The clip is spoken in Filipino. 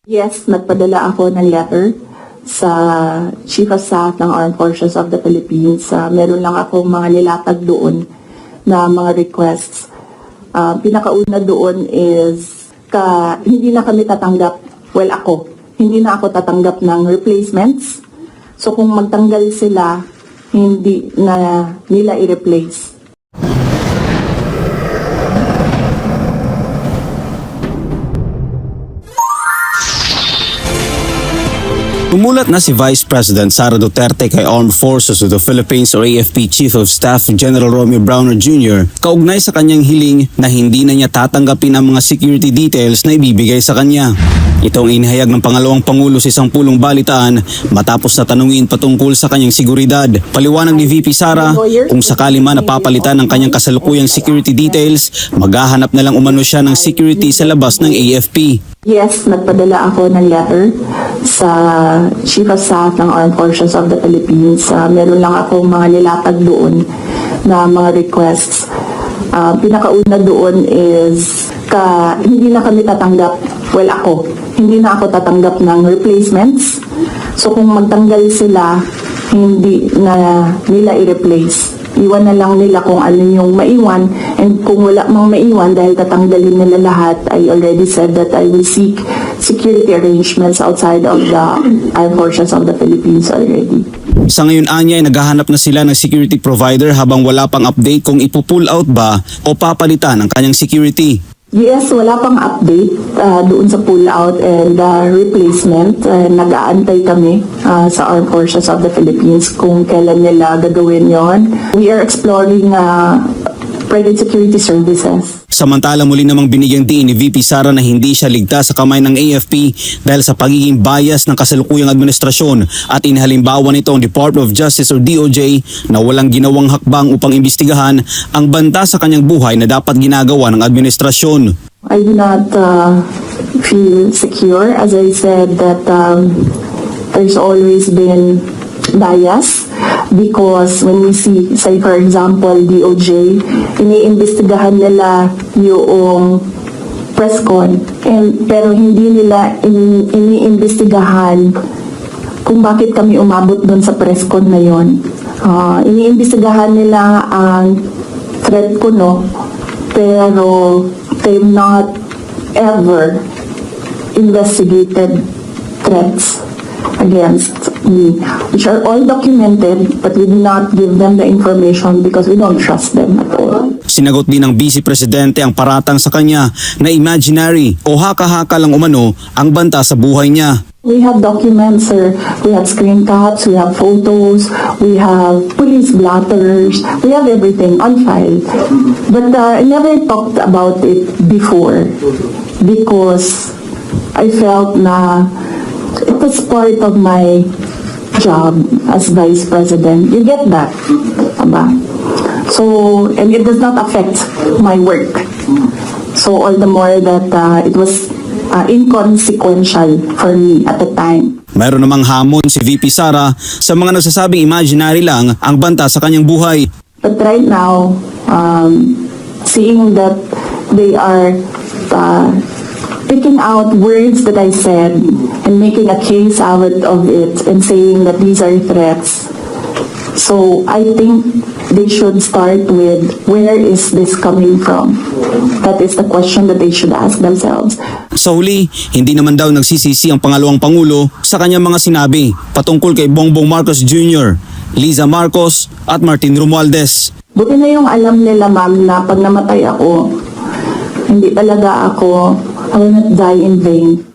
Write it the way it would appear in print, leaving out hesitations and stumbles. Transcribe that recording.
Yes, nagpadala ako ng letter sa Chief of Staff ng Armed Forces of the Philippines. Meron lang ako mga nilatag doon na mga requests. Pinakauna doon is hindi na kami tatanggap, hindi na ako tatanggap ng replacements. So kung magtanggal sila, hindi na nila i-replace. Umulat na si Vice President Sara Duterte kay Armed Forces of the Philippines or AFP Chief of Staff General Romeo Browner Jr. kaugnay sa kanyang hiling na hindi na niya tatanggapin ang mga security details na ibibigay sa kanya. Ito ang inihayag ng pangalawang Pangulo sa isang pulong balitaan matapos na tanungin patungkol sa kanyang seguridad. Paliwanag ni VP Sara, kung sakali man napapalitan ang kanyang kasalukuyang security details, maghahanap na lang umano siya ng security sa labas ng AFP. Yes, nagpadala ako ng letter sa Chief of Staff ng Armed Forces of the Philippines. Meron lang ako mga nilatag doon na mga requests. Pinakauna doon is hindi na kami tatanggap, hindi na ako tatanggap ng replacements. So kung magtanggal sila, hindi na nila i-replace. Iwan na lang nila kung ano yung maiwan, and kung wala mang maiwan dahil tatanggalin nila lahat, I already said that I will seek security arrangements outside of the Armed Forces of the Philippines already. Sa ngayon anya ay naghahanap na sila ng security provider habang wala pang update kung ipupull out ba o papalitan ang kanyang security. Yes, wala pang update doon sa pull-out and replacement. Nag-aantay kami sa Armed Forces of the Philippines kung kailan nila gagawin yon. We are exploring private security services. Samantala muli namang binigyang diin ni VP Sara na hindi siya ligtas sa kamay ng AFP dahil sa pagiging bias ng kasalukuyang administrasyon at inihalimbawa nito ang Department of Justice or DOJ na walang ginawang hakbang upang imbestigahan ang banta sa kanyang buhay na dapat ginagawa ng administrasyon. I do not feel secure. As I said, that there's always been bias because when we see, say for example, DOJ, iniimbestigahan nila yung press con, pero hindi nila iniimbestigahan kung bakit kami umabot doon sa press con na yon. Iniimbestigahan nila ang threat ko, no, pero they've not ever investigated threats against me, which are all documented, but we do not give them the information because we don't trust them at all. Sinagot din ng Vice Presidente ang paratang sa kanya na imaginary o haka-haka lang umano ang banta sa buhay niya. We have documents, sir. We have screen caps, we have photos, we have police blotters, we have everything on file. But I never talked about it before because I felt na it was part of my job as Vice President. You get that, aba? So, and it does not affect my work. So, all the more that it was inconsequential for me at the time. Mayroon namang hamon si VP Sara sa mga nagsasabing imaginary lang ang banta sa kanyang buhay. But right now, seeing that they are picking out words that I said and making a case out of it and saying that these are threats. So I think they should start with, where is this coming from? That is the question that they should ask themselves. Sa huli, hindi naman daw nagsisisi ang pangalawang Pangulo sa kanyang mga sinabi patungkol kay Bongbong Marcos Jr., Liza Marcos at Martin Romualdez. Buti na yung alam nila, ma'am, na pag namatay ako, hindi talaga ako, I will not die in vain.